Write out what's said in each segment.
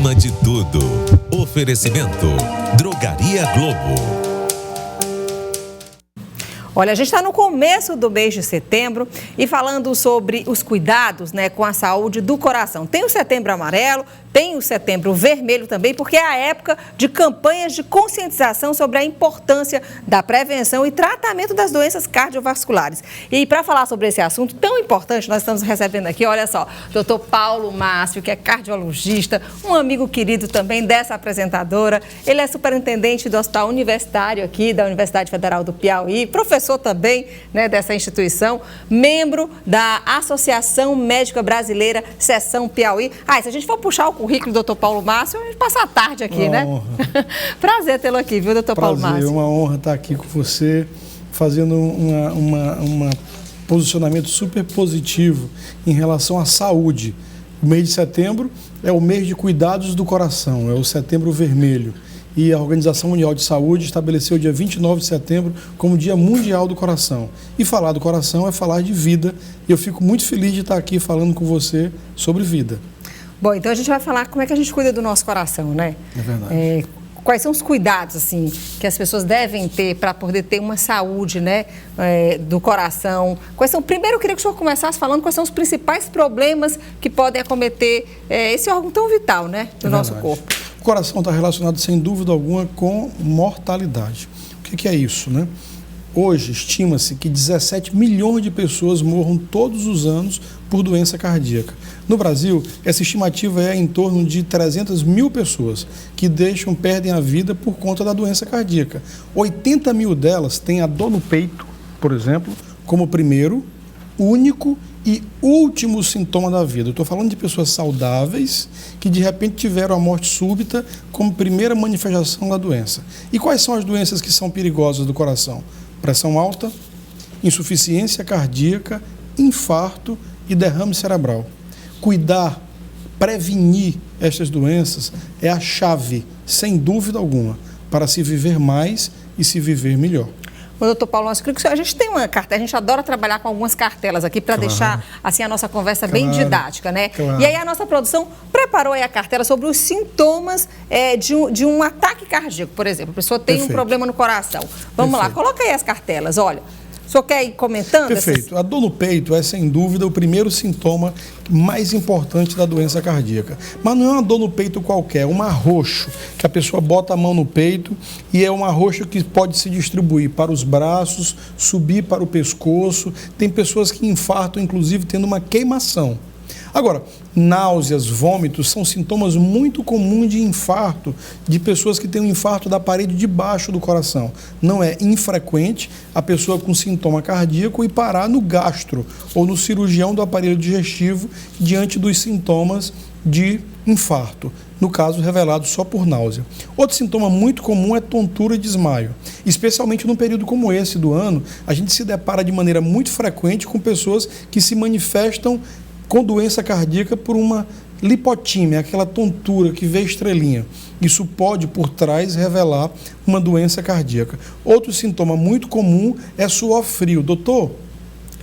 acima de tudo. Oferecimento Drogaria Globo. Olha, a gente está no começo do mês de setembro e falando sobre os cuidados, né, com a saúde do coração. Tem o Setembro Amarelo, tem o Setembro Vermelho também, porque é a época de campanhas de conscientização sobre a importância da prevenção e tratamento das doenças cardiovasculares. E para falar sobre esse assunto tão importante, nós estamos recebendo aqui, olha só, Dr. Paulo Márcio, que é cardiologista, um amigo querido também dessa apresentadora. Ele é superintendente do Hospital Universitário aqui, da Universidade Federal do Piauí, professor também, né, dessa instituição, membro da Associação Médica Brasileira, Seção Piauí. Se a gente for puxar o currículo do Dr. Paulo Márcio, a gente passa a tarde aqui, uma né? Honra. Prazer tê-lo aqui, viu, Dr. Paulo Márcio? Uma honra estar aqui com você, fazendo um posicionamento super positivo em relação à saúde. O mês de setembro é o mês de cuidados do coração, é o Setembro Vermelho. E a Organização Mundial de Saúde estabeleceu o dia 29 de setembro como Dia Mundial do Coração. E falar do coração é falar de vida. E eu fico muito feliz de estar aqui falando com você sobre vida. Bom, então a gente vai falar como é que a gente cuida do nosso coração, né? É verdade. Quais são os cuidados, assim, que as pessoas devem ter para poder ter uma saúde, né, do coração? Primeiro eu queria que o senhor começasse falando quais são os principais problemas que podem acometer esse órgão tão vital, né, do nosso corpo. O coração está relacionado, sem dúvida alguma, com mortalidade. O que é isso, né? Hoje, estima-se que 17 milhões de pessoas morram todos os anos por doença cardíaca. No Brasil, essa estimativa é em torno de 300 mil pessoas que perdem a vida por conta da doença cardíaca. 80 mil delas têm a dor no peito, por exemplo, como primeiro, único e último sintoma da vida. Eu estou falando de pessoas saudáveis que de repente tiveram a morte súbita como primeira manifestação da doença. E quais são as doenças que são perigosas do coração? Pressão alta, insuficiência cardíaca, infarto e derrame cerebral. Cuidar, prevenir estas doenças é a chave, sem dúvida alguma, para se viver mais e se viver melhor. Doutor Paulo, a gente tem uma cartela, a gente adora trabalhar com algumas cartelas aqui para deixar assim, a nossa conversa bem didática, né? Claro. E aí a nossa produção preparou aí a cartela sobre os sintomas de um ataque cardíaco, por exemplo. A pessoa tem um problema no coração. Vamos lá, coloca aí as cartelas, olha. O senhor quer ir comentando? Perfeito. A dor no peito é, sem dúvida, o primeiro sintoma mais importante da doença cardíaca. Mas não é uma dor no peito qualquer, é um arroxo, que a pessoa bota a mão no peito e é um arroxo que pode se distribuir para os braços, subir para o pescoço. Tem pessoas que infartam, inclusive, tendo uma queimação. Agora, náuseas, vômitos são sintomas muito comuns de infarto, de pessoas que têm um infarto da parede de baixo do coração. Não é infrequente a pessoa com sintoma cardíaco ir parar no gastro ou no cirurgião do aparelho digestivo diante dos sintomas de infarto, no caso revelado só por náusea. Outro sintoma muito comum é tontura e desmaio. Especialmente num período como esse do ano, a gente se depara de maneira muito frequente com pessoas que se manifestam com doença cardíaca por uma lipotímia, aquela tontura que vê estrelinha. Isso pode, por trás, revelar uma doença cardíaca. Outro sintoma muito comum é suor frio. Doutor,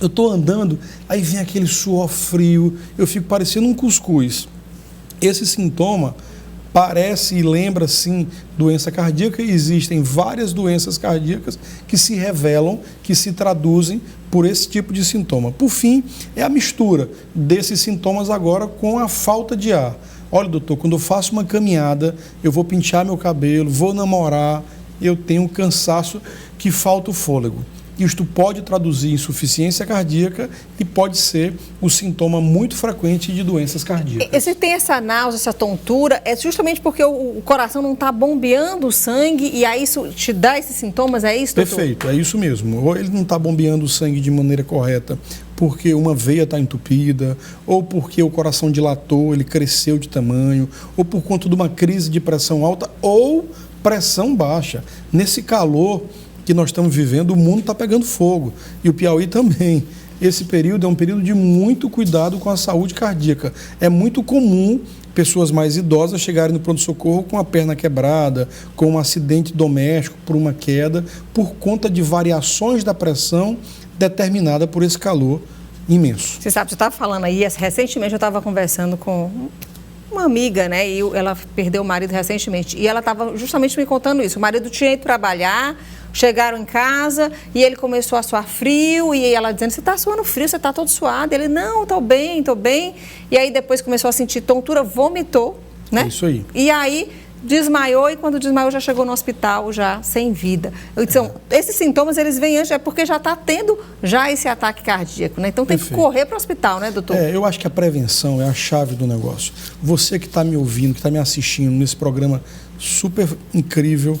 eu estou andando, aí vem aquele suor frio, eu fico parecendo um cuscuz. Esse sintoma parece e lembra, sim, doença cardíaca, e existem várias doenças cardíacas que se revelam, que se traduzem por esse tipo de sintoma. Por fim, é a mistura desses sintomas agora com a falta de ar. Olha, doutor, quando eu faço uma caminhada, eu vou pentear meu cabelo, vou namorar, eu tenho um cansaço que falta o fôlego. Isto pode traduzir insuficiência cardíaca e pode ser o sintoma muito frequente de doenças cardíacas. Se tem essa náusea, essa tontura, é justamente porque o coração não está bombeando o sangue e aí isso te dá esses sintomas, é isso, doutor? Perfeito, é isso mesmo. Ou ele não está bombeando o sangue de maneira correta porque uma veia está entupida, ou porque o coração dilatou, ele cresceu de tamanho, ou por conta de uma crise de pressão alta ou pressão baixa. Nesse calor que nós estamos vivendo, o mundo está pegando fogo, e o Piauí também. Esse período é um período de muito cuidado com a saúde cardíaca. É muito comum pessoas mais idosas chegarem no pronto-socorro com a perna quebrada, com um acidente doméstico, por uma queda, por conta de variações da pressão determinada por esse calor imenso. Você sabe, você estava falando aí, recentemente eu estava conversando com uma amiga, né? E ela perdeu o marido recentemente. E ela estava justamente me contando isso. O marido tinha ido trabalhar, chegaram em casa e ele começou a suar frio. E ela dizendo, você está suando frio, você está todo suado. Ele, não, estou bem, estou bem. E aí depois começou a sentir tontura, vomitou, né? É isso aí. E aí desmaiou e quando desmaiou já chegou no hospital, já sem vida. Então, esses sintomas, eles vêm antes, é porque já está tendo já esse ataque cardíaco, né? Então tem que correr para o hospital, né, doutor? Eu acho que a prevenção é a chave do negócio. Você que está me ouvindo, que está me assistindo nesse programa super incrível,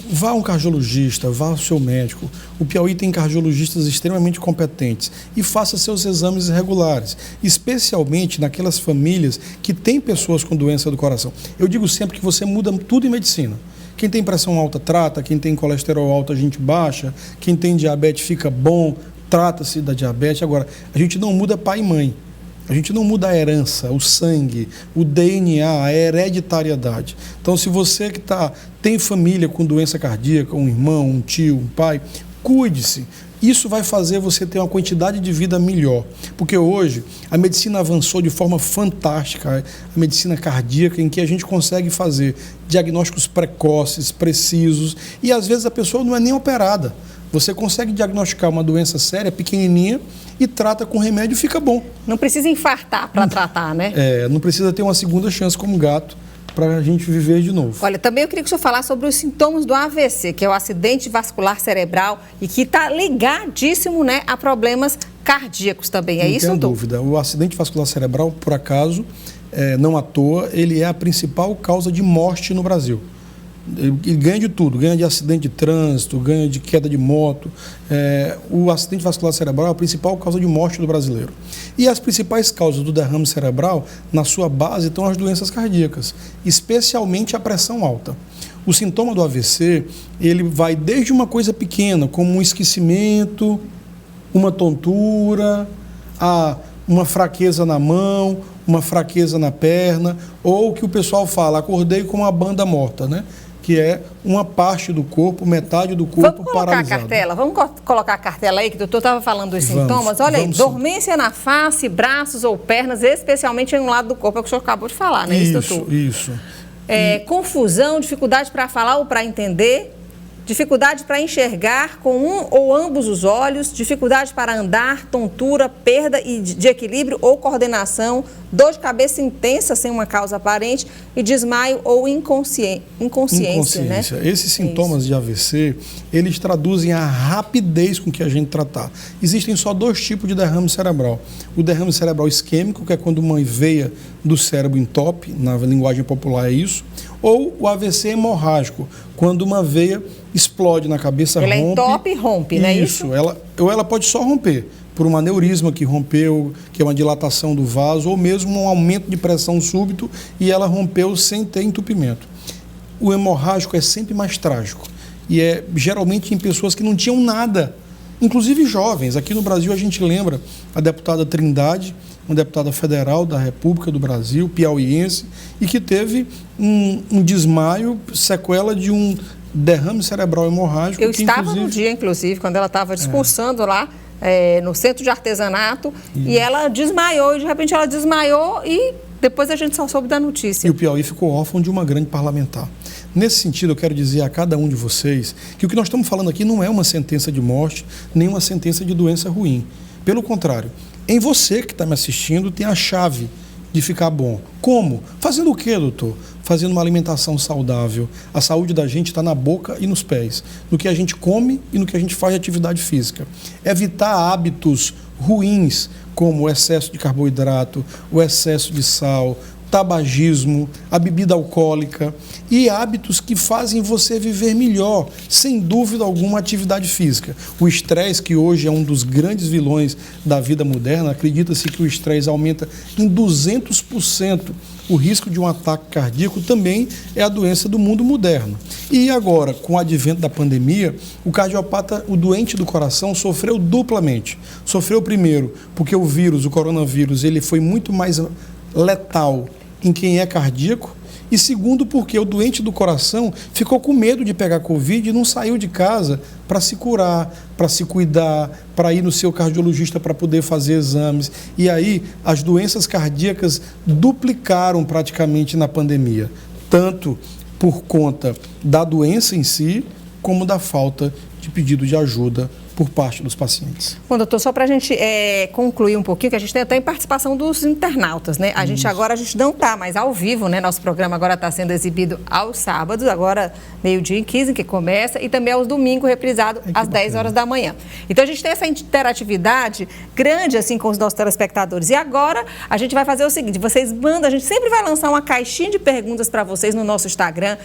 vá a um cardiologista, vá ao seu médico. O Piauí tem cardiologistas extremamente competentes e faça seus exames regulares, especialmente naquelas famílias que têm pessoas com doença do coração. Eu digo sempre que você muda tudo em medicina. Quem tem pressão alta trata, quem tem colesterol alto a gente baixa, quem tem diabetes fica bom, trata-se da diabetes. Agora, a gente não muda pai e mãe. A gente não muda a herança, o sangue, o DNA, a hereditariedade. Então, se você que tem família com doença cardíaca, um irmão, um tio, um pai, cuide-se. Isso vai fazer você ter uma quantidade de vida melhor. Porque hoje a medicina avançou de forma fantástica, a medicina cardíaca, em que a gente consegue fazer diagnósticos precoces, precisos, e às vezes a pessoa não é nem operada. Você consegue diagnosticar uma doença séria, pequenininha, e trata com remédio e fica bom. Não precisa infartar para tratar, né? Não precisa ter uma segunda chance como gato para a gente viver de novo. Olha, também eu queria que o senhor falasse sobre os sintomas do AVC, que é o acidente vascular cerebral, e que está ligadíssimo, né, a problemas cardíacos também. É isso, doutor? Não tem dúvida. O acidente vascular cerebral, por acaso, não à toa, ele é a principal causa de morte no Brasil. Ele ganha de tudo, ganha de acidente de trânsito, ganha de queda de moto. O acidente vascular cerebral é a principal causa de morte do brasileiro. E as principais causas do derrame cerebral, na sua base, estão as doenças cardíacas, especialmente a pressão alta. O sintoma do AVC, ele vai desde uma coisa pequena, como um esquecimento, uma tontura, uma fraqueza na mão, uma fraqueza na perna, ou o que o pessoal fala, acordei com uma banda morta, né? Que é uma parte do corpo, metade do corpo paralisado. Vamos colocar a cartela aí, que o doutor estava falando dos sintomas. Olha aí, dormência na face, braços ou pernas, especialmente em um lado do corpo, é o que o senhor acabou de falar, né? Isso. Confusão, dificuldade para falar ou para entender, dificuldade para enxergar com um ou ambos os olhos, dificuldade para andar, tontura, perda de equilíbrio ou coordenação, dor de cabeça intensa sem uma causa aparente e desmaio ou inconsciência, né? Esses sintomas de AVC, eles traduzem a rapidez com que a gente tratar. Existem só dois tipos de derrame cerebral. O derrame cerebral isquêmico, que é quando uma veia do cérebro entope, na linguagem popular é isso, ou o AVC hemorrágico, quando uma veia explode na cabeça, rompe. Ela entope e rompe, não é isso? Ela pode só romper por um aneurisma que rompeu, que é uma dilatação do vaso, ou mesmo um aumento de pressão súbito e ela rompeu sem ter entupimento. O hemorrágico é sempre mais trágico e é geralmente em pessoas que não tinham nada, inclusive jovens. Aqui no Brasil a gente lembra a deputada Trindade, uma deputada federal da República do Brasil, piauiense, e que teve um desmaio, sequela de um derrame cerebral hemorrágico. Eu estava no dia, inclusive, quando ela estava discursando lá no centro de artesanato, e ela desmaiou, e de repente ela desmaiou e depois a gente só soube da notícia. E o Piauí ficou órfão de uma grande parlamentar. Nesse sentido, eu quero dizer a cada um de vocês que o que nós estamos falando aqui não é uma sentença de morte, nem uma sentença de doença ruim. Pelo contrário, em você que está me assistindo tem a chave de ficar bom. Como? Fazendo o quê, doutor? Fazendo uma alimentação saudável. A saúde da gente está na boca e nos pés, no que a gente come e no que a gente faz de atividade física. Evitar hábitos ruins, como o excesso de carboidrato, o excesso de sal, tabagismo, a bebida alcoólica e hábitos que fazem você viver melhor, sem dúvida alguma, atividade física. O estresse, que hoje é um dos grandes vilões da vida moderna, acredita-se que o estresse aumenta em 200% o risco de um ataque cardíaco, também é a doença do mundo moderno. E agora, com o advento da pandemia, o cardiopata, o doente do coração, sofreu duplamente. Sofreu primeiro porque o coronavírus, ele foi muito mais letal em quem é cardíaco, E segundo, porque o doente do coração ficou com medo de pegar Covid e não saiu de casa para se curar, para se cuidar, para ir no seu cardiologista para poder fazer exames. E aí as doenças cardíacas duplicaram praticamente na pandemia, tanto por conta da doença em si, como da falta de pedido de ajuda por parte dos pacientes. Bom, doutor, só para a gente concluir um pouquinho, que a gente tem até participação dos internautas, né? A gente não está mais ao vivo, né? Nosso programa agora está sendo exibido aos sábados, agora meio-dia e 15 que começa, e também aos domingos, reprisado às 10 horas da manhã. Então a gente tem essa interatividade grande assim com os nossos telespectadores. E agora a gente vai fazer o seguinte, vocês mandam, a gente sempre vai lançar uma caixinha de perguntas para vocês no nosso Instagram,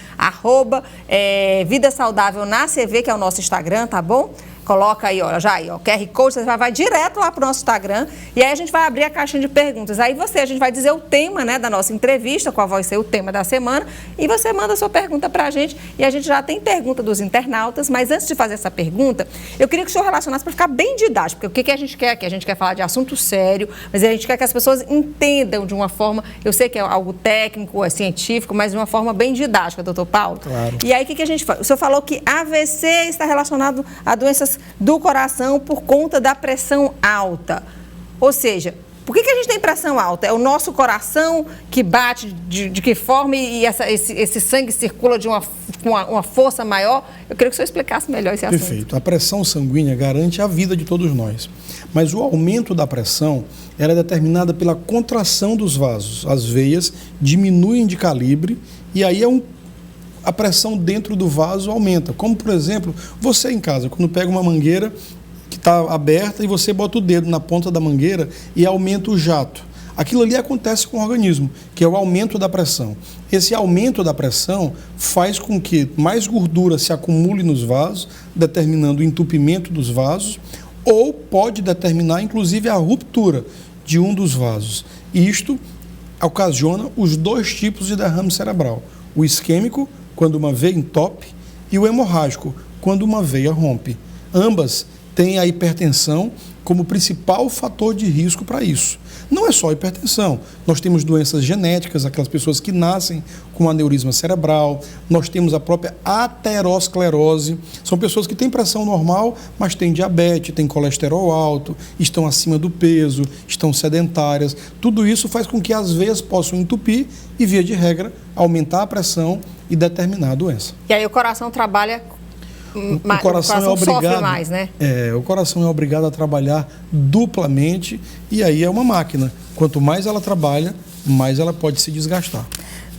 @Vida Saudável na CV, que é o nosso Instagram, tá bom? Coloca aí, ó, já aí, ó, QR Code, você vai direto lá para o nosso Instagram e aí a gente vai abrir a caixinha de perguntas. Aí a gente vai dizer o tema, né, da nossa entrevista, qual vai ser o tema da semana, e você manda a sua pergunta para a gente e a gente já tem pergunta dos internautas, mas antes de fazer essa pergunta, eu queria que o senhor relacionasse para ficar bem didático, porque o que a gente quer aqui? A gente quer falar de assunto sério, mas a gente quer que as pessoas entendam de uma forma, eu sei que é algo técnico, é científico, mas de uma forma bem didática, doutor Paulo. Claro. E aí o que a gente faz? O senhor falou que AVC está relacionado a doenças do coração por conta da pressão alta. Ou seja, por que a gente tem pressão alta? É o nosso coração que bate de que forma e esse sangue circula com uma força maior? Eu queria que o senhor explicasse melhor esse assunto. Perfeito. A pressão sanguínea garante a vida de todos nós. Mas o aumento da pressão ela é determinada pela contração dos vasos. As veias diminuem de calibre e aí a pressão dentro do vaso aumenta. Como, por exemplo, você em casa, quando pega uma mangueira que está aberta e você bota o dedo na ponta da mangueira e aumenta o jato. Aquilo ali acontece com o organismo, que é o aumento da pressão. Esse aumento da pressão faz com que mais gordura se acumule nos vasos, determinando o entupimento dos vasos, ou pode determinar, inclusive, a ruptura de um dos vasos. Isto ocasiona os dois tipos de derrame cerebral. O isquêmico, quando uma veia entope, e o hemorrágico, quando uma veia rompe. Ambas têm a hipertensão como principal fator de risco para isso. Não é só hipertensão, nós temos doenças genéticas, aquelas pessoas que nascem com aneurisma cerebral, nós temos a própria aterosclerose, são pessoas que têm pressão normal, mas têm diabetes, têm colesterol alto, estão acima do peso, estão sedentárias. Tudo isso faz com que as veias possam entupir e, via de regra, aumentar a pressão e determinar a doença. E aí o coração trabalha... O coração é obrigado, sofre mais, né? O coração é obrigado a trabalhar duplamente e aí é uma máquina. Quanto mais ela trabalha, mais ela pode se desgastar.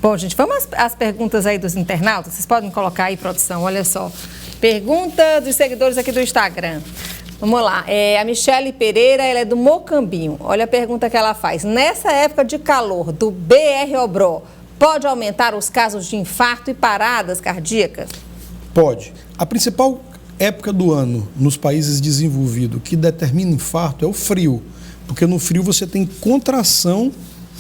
Bom, gente, vamos às perguntas aí dos internautas. Vocês podem colocar aí, produção, olha só. Pergunta dos seguidores aqui do Instagram. Vamos lá. A Michele Pereira, ela é do Mocambinho. Olha a pergunta que ela faz. Nessa época de calor do BR-Obró, pode aumentar os casos de infarto e paradas cardíacas? Pode. A principal época do ano nos países desenvolvidos que determina infarto é o frio, porque no frio você tem contração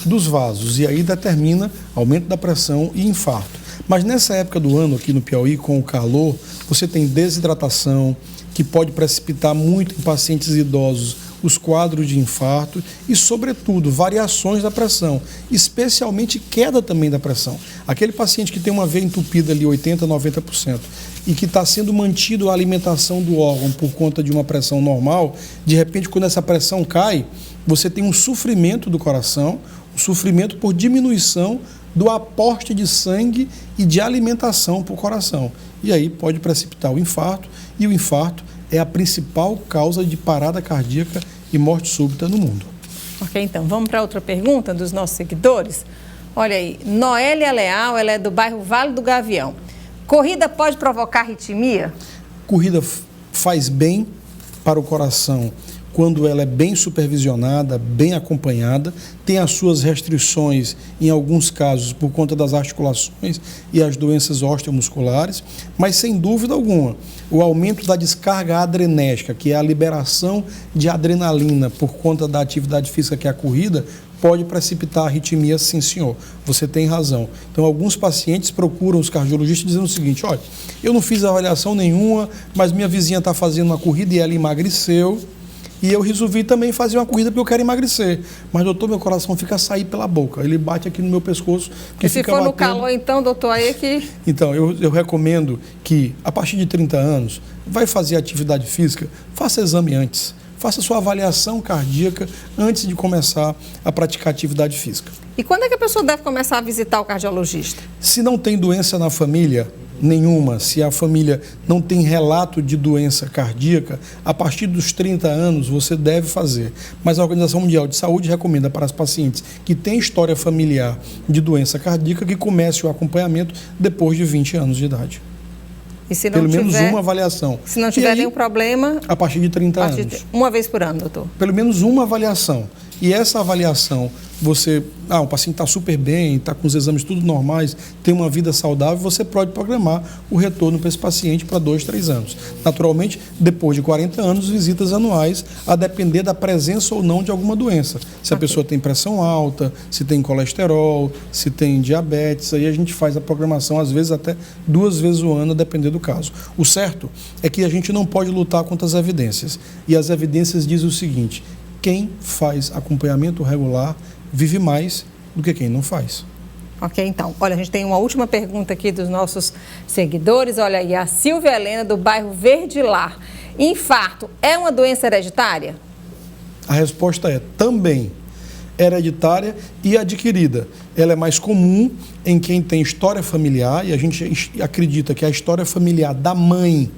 dos vasos e aí determina aumento da pressão e infarto. Mas nessa época do ano aqui no Piauí, com o calor, você tem desidratação, que pode precipitar muito em pacientes idosos os quadros de infarto e, sobretudo, variações da pressão, especialmente queda também da pressão. Aquele paciente que tem uma veia entupida ali 80%, 90% e que está sendo mantido a alimentação do órgão por conta de uma pressão normal, de repente, quando essa pressão cai, você tem um sofrimento do coração, um sofrimento por diminuição do aporte de sangue e de alimentação para o coração. E aí pode precipitar o infarto, e o infarto é a principal causa de parada cardíaca e morte súbita no mundo. Ok, então, vamos para outra pergunta dos nossos seguidores. Olha aí, Noélia Leal, ela é do bairro Vale do Gavião. Corrida pode provocar arritmia? Corrida faz bem para o coração quando ela é bem supervisionada, bem acompanhada, tem as suas restrições, em alguns casos, por conta das articulações e as doenças osteomusculares, mas sem dúvida alguma, o aumento da descarga adrenética, que é a liberação de adrenalina por conta da atividade física que é a corrida, pode precipitar arritmia, sim senhor, você tem razão. Então alguns pacientes procuram os cardiologistas dizendo o seguinte, olha, eu não fiz avaliação nenhuma, mas minha vizinha está fazendo uma corrida e ela emagreceu, E eu resolvi também fazer uma corrida porque eu quero emagrecer. Mas, doutor, meu coração fica a sair pela boca. Ele bate aqui no meu pescoço. E se for no calor, então, doutor, aí é que... Então, eu recomendo que, a partir de 30 anos, vai fazer atividade física, faça exame antes. Faça sua avaliação cardíaca antes de começar a praticar atividade física. E quando é que a pessoa deve começar a visitar o cardiologista? Se não tem doença na família nenhuma, se a família não tem relato de doença cardíaca, a partir dos 30 anos você deve fazer. Mas a Organização Mundial de Saúde recomenda para os pacientes que têm história familiar de doença cardíaca que comece o acompanhamento depois de 20 anos de idade. E se não Pelo tiver, menos uma avaliação. Se não tiver nenhum problema... A partir de 30 anos. Uma vez por ano, doutor? Pelo menos uma avaliação. E essa avaliação, o paciente está super bem, está com os exames tudo normais, tem uma vida saudável, você pode programar o retorno para esse paciente para 2, 3 anos. Naturalmente, depois de 40 anos, visitas anuais, a depender da presença ou não de alguma doença. Se a pessoa tem pressão alta, se tem colesterol, se tem diabetes, aí a gente faz a programação, às vezes até 2 vezes o ano, a depender do caso. O certo é que a gente não pode lutar contra as evidências. E as evidências dizem o seguinte: quem faz acompanhamento regular vive mais do que quem não faz. Ok, então. Olha, a gente tem uma última pergunta aqui dos nossos seguidores. Olha aí, a Silvia Helena, do bairro Verdilar. Infarto é uma doença hereditária? A resposta é também hereditária e adquirida. Ela é mais comum em quem tem história familiar, e a gente acredita que a história familiar da mãe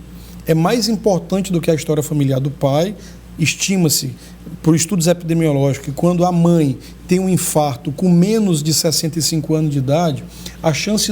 é mais importante do que a história familiar do pai. Estima-se, por estudos epidemiológicos, que quando a mãe tem um infarto com menos de 65 anos de idade, a chance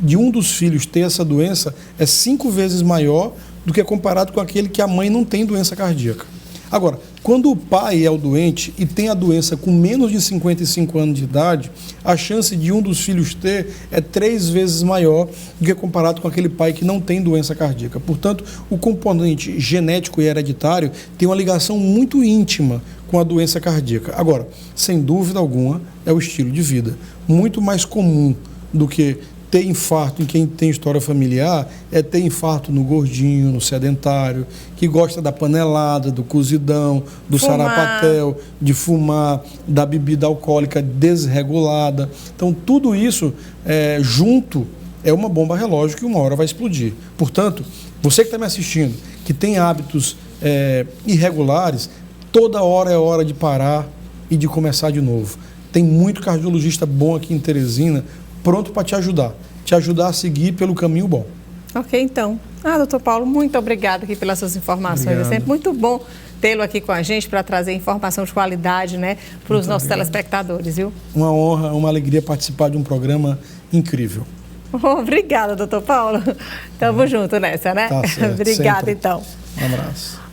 de um dos filhos ter essa doença é 5 vezes maior do que comparado com aquele que a mãe não tem doença cardíaca. Agora, quando o pai é o doente e tem a doença com menos de 55 anos de idade, a chance de um dos filhos ter é 3 vezes maior do que comparado com aquele pai que não tem doença cardíaca. Portanto, o componente genético e hereditário tem uma ligação muito íntima com a doença cardíaca. Agora, sem dúvida alguma, é o estilo de vida. Muito mais comum do que ter infarto em quem tem história familiar é ter infarto no gordinho, no sedentário, que gosta da panelada, do cozidão, do sarapatel, de fumar, da bebida alcoólica desregulada. Então, tudo isso junto é uma bomba relógio que uma hora vai explodir. Portanto, você que está me assistindo, que tem hábitos irregulares, toda hora é hora de parar e de começar de novo. Tem muito cardiologista bom aqui em Teresina, pronto para te ajudar a seguir pelo caminho bom. Ok, então. Doutor Paulo, muito obrigada aqui pelas suas informações. Obrigado. É sempre muito bom tê-lo aqui com a gente para trazer informação de qualidade, né, para os nossos telespectadores, viu? Uma honra, uma alegria participar de um programa incrível. Obrigada, doutor Paulo. Tamo junto nessa, né? Tá certo, Obrigada, sempre. então. Um abraço.